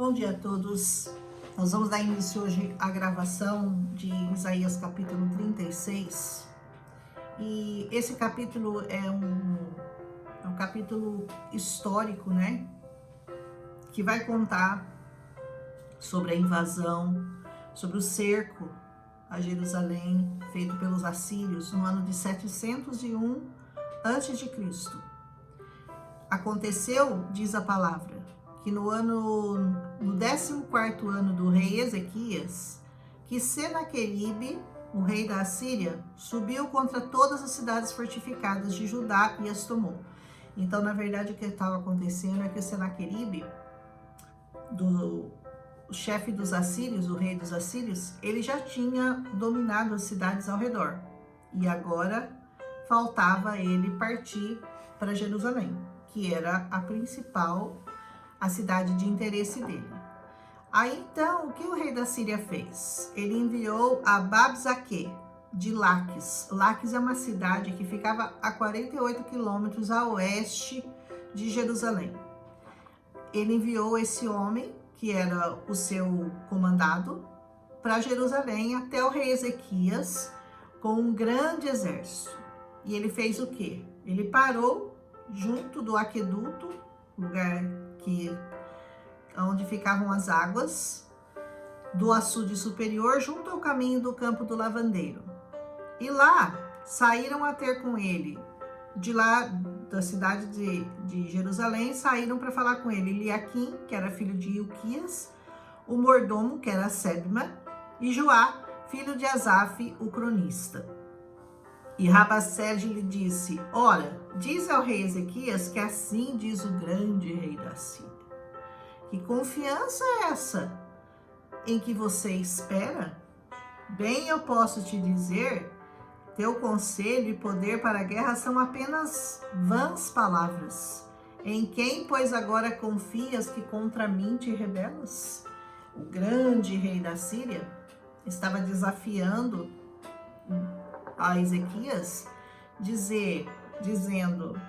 Bom dia a todos. Nós vamos dar início hoje à gravação de Isaías capítulo 36. E esse capítulo é um capítulo histórico, né? Que vai contar sobre a invasão, sobre o cerco a Jerusalém feito pelos assírios no ano de 701 a.C. Aconteceu, diz a palavra, que no 14º ano do rei Ezequias, que Senaqueribe, o rei da Assíria, subiu contra todas as cidades fortificadas de Judá e as tomou. Então, na verdade, o que estava acontecendo é que o Senaqueribe, o chefe dos assírios, o rei dos assírios, ele já tinha dominado as cidades ao redor. E agora faltava ele partir para Jerusalém, que era a cidade de interesse dele. Aí então, o que o rei da Síria fez? Ele enviou a Babzaque de Laquis. Laquis é uma cidade que ficava a 48 quilômetros a oeste de Jerusalém. Ele enviou esse homem, que era o seu comandado, para Jerusalém até o rei Ezequias com um grande exército. E ele fez o quê? Ele parou junto do aqueduto, lugar onde ficavam as águas do açude superior, junto ao caminho do campo do lavandeiro. E lá saíram a ter com ele, de lá da cidade de Jerusalém, saíram para falar com ele Eliaquim, que era filho de Ilquias, o mordomo, que era Sebna, e Joá, filho de Asaf, o cronista. E Rabacede lhe disse: ora, diz ao rei Ezequias que assim diz o grande rei da Síria. Que confiança é essa em que você espera? Bem, eu posso te dizer, teu conselho e poder para a guerra são apenas vãs palavras. Em quem, pois, agora confias que contra mim te rebelas? O grande rei da Síria estava desafiando a Ezequias, dizendo: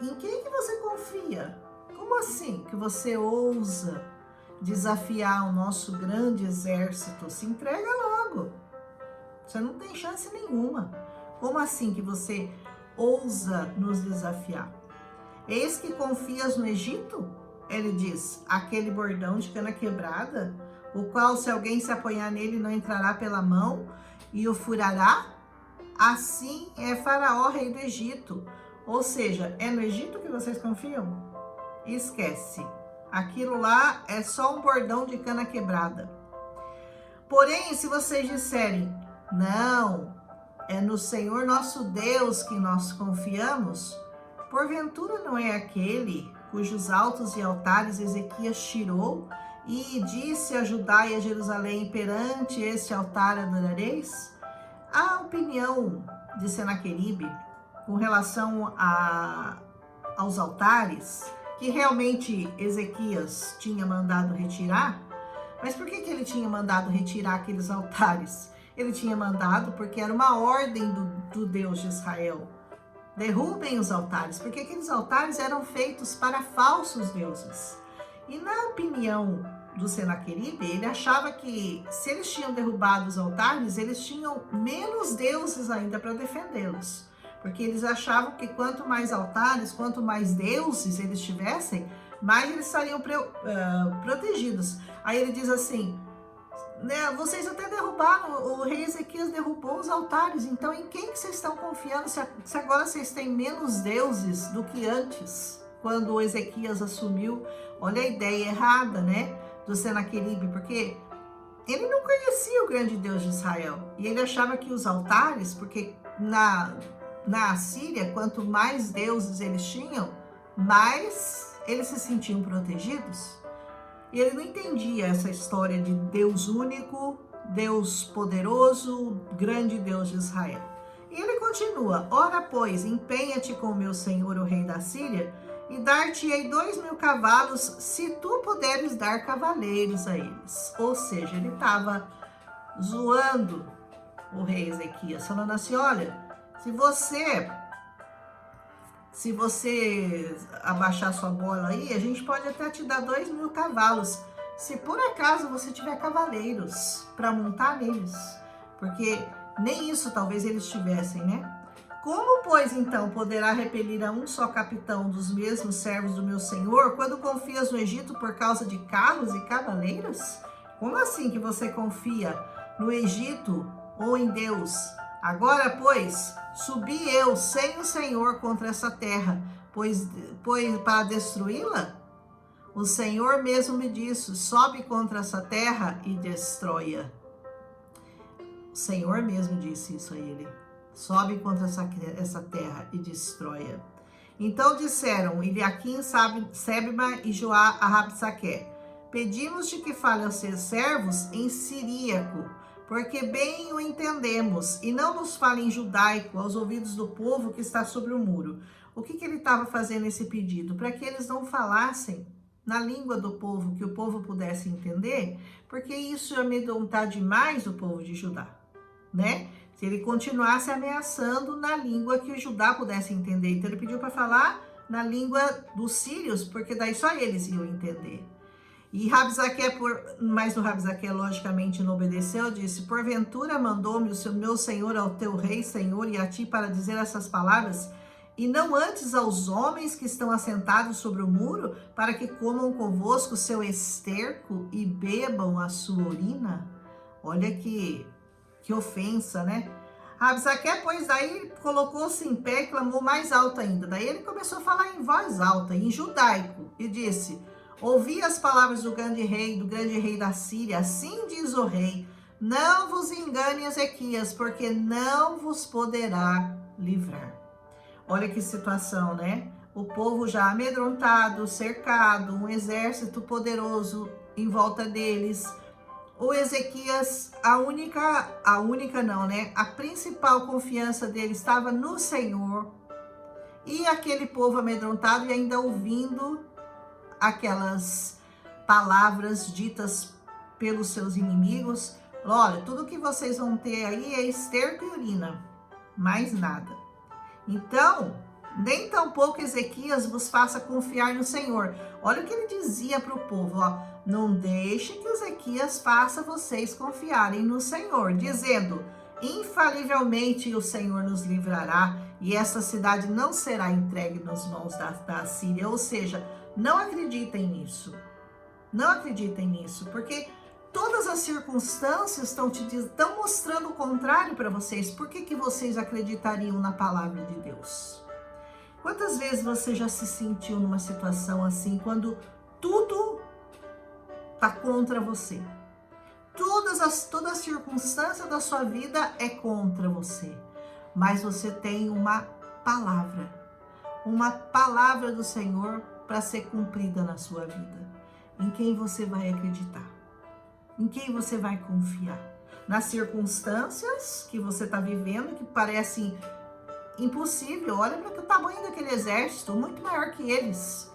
em quem que você confia? Como assim que você ousa desafiar o nosso grande exército? Se entrega logo. Você não tem chance nenhuma. Como assim que você ousa nos desafiar? Eis que confias no Egito? Ele diz: aquele bordão de cana quebrada, o qual, se alguém se apoiar nele, não entrará pela mão e o furará? Assim é Faraó, rei do Egito. Ou seja, é no Egito que vocês confiam? Esquece. Aquilo lá é só um bordão de cana quebrada. Porém, se vocês disserem: não, é no Senhor nosso Deus que nós confiamos, porventura não é aquele cujos altos e altares Ezequias tirou e disse a Judá e a Jerusalém: perante este altar adorareis? A opinião de Senaqueribe com relação aos altares, que realmente Ezequias tinha mandado retirar. Mas por que ele tinha mandado retirar aqueles altares? Ele tinha mandado porque era uma ordem do Deus de Israel. Derrubem os altares, porque aqueles altares eram feitos para falsos deuses. E na opinião do Senaqueribe, ele achava que se eles tinham derrubado os altares, eles tinham menos deuses ainda para defendê-los. Porque eles achavam que quanto mais altares, quanto mais deuses eles tivessem, mais eles estariam protegidos. Aí ele diz assim, né, vocês até derrubaram, o rei Ezequias derrubou os altares, então em quem que vocês estão confiando se agora vocês têm menos deuses do que antes, quando o Ezequias assumiu? Olha a ideia errada, né, do Senaqueribe, porque ele não conhecia o grande Deus de Israel, e ele achava que os altares, porque na Assíria, quanto mais deuses eles tinham, mais eles se sentiam protegidos. E ele não entendia essa história de Deus único, Deus poderoso, grande Deus de Israel. E ele continua: ora, pois, empenha-te com o meu senhor, o rei da Síria, e dar-te-ei 2.000 cavalos, se tu puderes dar cavaleiros a eles. Ou seja, ele estava zoando o rei Ezequias, falando assim: olha, Se você abaixar sua bola aí, a gente pode até te dar 2.000 cavalos. Se por acaso você tiver cavaleiros para montar neles. Porque nem isso talvez eles tivessem, né? Como, pois, então, poderá repelir a um só capitão dos mesmos servos do meu senhor, quando confias no Egito por causa de carros e cavaleiros? Como assim que você confia no Egito ou em Deus? Agora, pois, subi eu sem o Senhor contra essa terra, pois para destruí-la? O Senhor mesmo me disse, sobe contra essa terra e destrói-a. O Senhor mesmo disse isso a ele. Sobe contra essa terra e destrói-a. Então disseram Eliaquim, Sebna e Joá a Rabsaque: pedimos-te que fale aos seus servos em siríaco, porque bem o entendemos, e não nos fale em judaico aos ouvidos do povo que está sobre o muro. O que ele estava fazendo esse pedido? Para que eles não falassem na língua do povo, que o povo pudesse entender, porque isso ia amedrontar demais o povo de Judá, né? Se ele continuasse ameaçando na língua que o Judá pudesse entender. Então ele pediu para falar na língua dos sírios, porque daí só eles iam entender. E Rabsaque, mas o Rabsaque logicamente não obedeceu, disse: porventura mandou-me o meu senhor ao teu rei, senhor, e a ti para dizer essas palavras, e não antes aos homens que estão assentados sobre o muro, para que comam convosco seu esterco e bebam a sua urina? Olha que ofensa, né? Rabsaque, pois, daí colocou-se em pé e clamou mais alto ainda. Daí ele começou a falar em voz alta, em judaico, e disse: ouvi as palavras do grande rei da Síria. Assim diz o rei: não vos engane, Ezequias, porque não vos poderá livrar. Olha que situação, né? O povo já amedrontado, cercado, um exército poderoso em volta deles. O Ezequias, a principal confiança dele estava no Senhor. E aquele povo amedrontado e ainda ouvindo aquelas palavras ditas pelos seus inimigos. Olha, tudo que vocês vão ter aí é esterco e urina, mais nada. Então, nem tampouco Ezequias vos faça confiar no Senhor. Olha o que ele dizia para o povo, ó: não deixe que Ezequias faça vocês confiarem no Senhor, dizendo: infalivelmente o Senhor nos livrará e essa cidade não será entregue nas mãos da Síria. Ou seja, não acreditem nisso. Não acreditem nisso, porque todas as circunstâncias estão mostrando o contrário para vocês. Por que vocês acreditariam na palavra de Deus? Quantas vezes você já se sentiu numa situação assim, quando tudo está contra você? Toda a circunstância da sua vida é contra você, mas você tem uma palavra do Senhor para ser cumprida na sua vida. Em quem você vai acreditar? Em quem você vai confiar? Nas circunstâncias que você está vivendo, que parecem impossível. Olha para o tamanho daquele exército, muito maior que eles.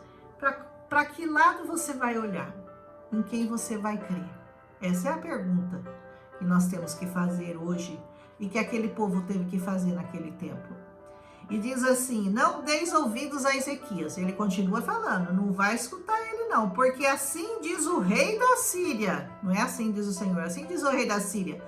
Para que lado você vai olhar? Em quem você vai crer? Essa é a pergunta que nós temos que fazer hoje e que aquele povo teve que fazer naquele tempo. E diz assim: não deis ouvidos a Ezequias. Ele continua falando, não vai escutar ele não, porque assim diz o rei da Síria. Não é assim diz o Senhor, assim diz o rei da Síria: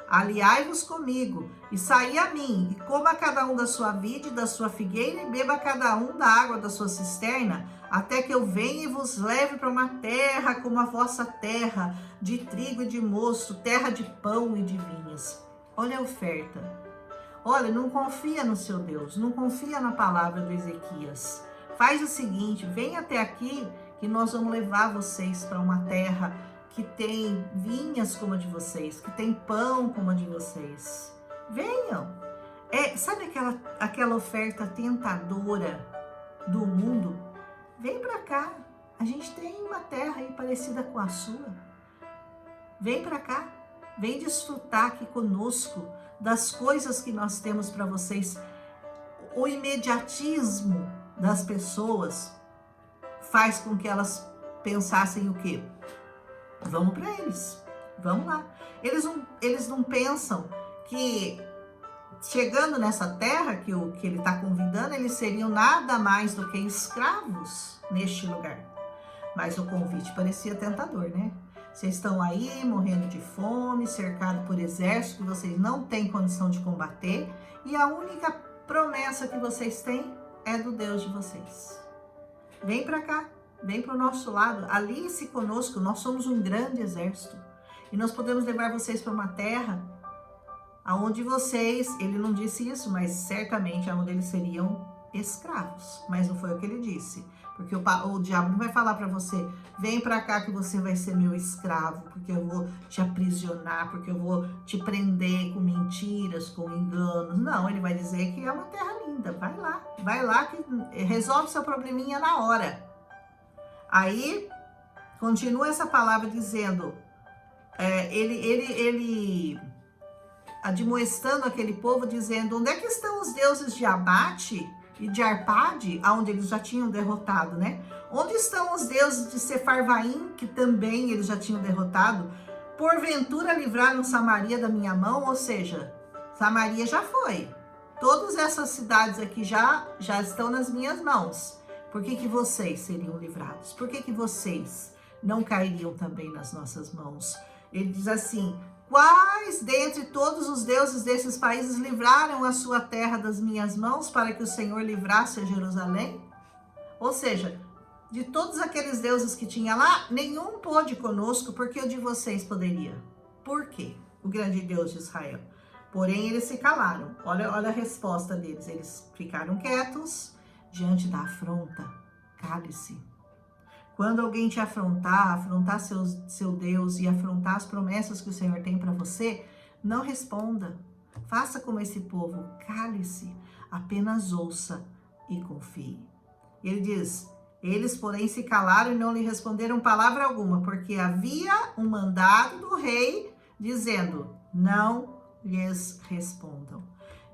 aliai-vos comigo, e saí a mim, e coma cada um da sua vide, da sua figueira, e beba cada um da água da sua cisterna, até que eu venha e vos leve para uma terra como a vossa terra, de trigo e de mosto, terra de pão e de vinhas. Olha a oferta. Olha, não confia no seu Deus, não confia na palavra do Ezequias. Faz o seguinte, vem até aqui, que nós vamos levar vocês para uma terra que tem vinhas como a de vocês, que tem pão como a de vocês. Venham. Sabe aquela oferta tentadora do mundo? Vem para cá. A gente tem uma terra aí parecida com a sua. Vem para cá. Vem desfrutar aqui conosco das coisas que nós temos para vocês. O imediatismo das pessoas faz com que elas pensassem o quê? Vamos para eles, vamos lá. Eles não pensam que chegando nessa terra que ele está convidando, eles seriam nada mais do que escravos neste lugar. Mas o convite parecia tentador, né? Vocês estão aí morrendo de fome, cercados por exército que vocês não têm condição de combater, e a única promessa que vocês têm é do Deus de vocês. Vem para cá, vem para o nosso lado, alice conosco, nós somos um grande exército. E nós podemos levar vocês para uma terra aonde vocês, ele não disse isso, mas certamente aonde eles seriam escravos. Mas não foi o que ele disse. Porque o diabo não vai falar para você, vem para cá que você vai ser meu escravo, porque eu vou te aprisionar, porque eu vou te prender com mentiras, com enganos. Não, ele vai dizer que é uma terra linda, vai lá que resolve seu probleminha na hora. Aí, continua essa palavra dizendo, ele admoestando aquele povo, dizendo, onde é que estão os deuses de Abate e de Arpade, aonde eles já tinham derrotado, né? Onde estão os deuses de Sefarvaim, que também eles já tinham derrotado? Porventura livraram Samaria da minha mão? Ou seja, Samaria já foi. Todas essas cidades aqui já estão nas minhas mãos. Por que vocês seriam livrados? Por que vocês não cairiam também nas nossas mãos? Ele diz assim, quais dentre todos os deuses desses países livraram a sua terra das minhas mãos para que o Senhor livrasse a Jerusalém? Ou seja, de todos aqueles deuses que tinha lá, nenhum pôde conosco, porque o de vocês poderia. Por quê? O grande Deus de Israel. Porém, eles se calaram. Olha a resposta deles. Eles ficaram quietos diante da afronta. Cale-se. Quando alguém te afrontar seu Deus e afrontar as promessas que o Senhor tem para você, não responda. Faça como esse povo, cale-se, apenas ouça e confie. Ele diz, eles porém se calaram e não lhe responderam palavra alguma, porque havia um mandado do rei dizendo, não lhes respondam.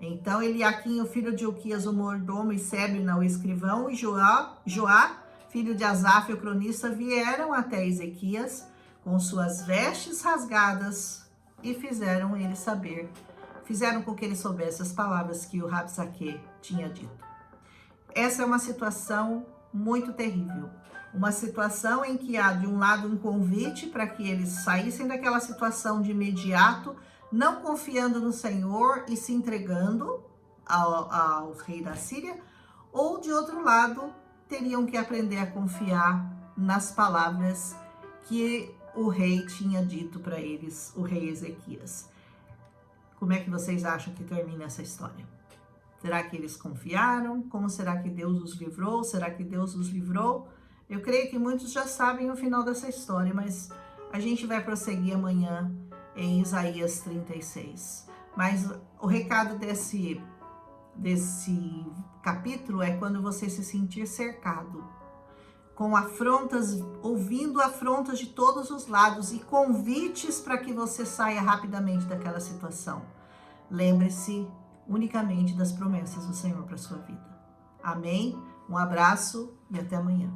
Então Eliaquim, o filho de Ilquias, o mordomo, e Sebna, o escrivão, e Joá, filho de Asaf, o cronista, vieram até Ezequias com suas vestes rasgadas e fizeram com que ele soubesse as palavras que o Rabsaque tinha dito. Essa é uma situação muito terrível. Uma situação em que há, de um lado, um convite para que eles saíssem daquela situação de imediato, não confiando no Senhor e se entregando ao rei da Síria, ou, de outro lado, teriam que aprender a confiar nas palavras que o rei tinha dito para eles, o rei Ezequias. Como é que vocês acham que termina essa história? Será que eles confiaram? Como será que Deus os livrou? Será que Deus os livrou? Eu creio que muitos já sabem o final dessa história, mas a gente vai prosseguir amanhã em Isaías 36. Mas o recado desse capítulo é quando você se sentir cercado, com afrontas, ouvindo afrontas de todos os lados e convites para que você saia rapidamente daquela situação. Lembre-se unicamente das promessas do Senhor para a sua vida. Amém? Um abraço e até amanhã.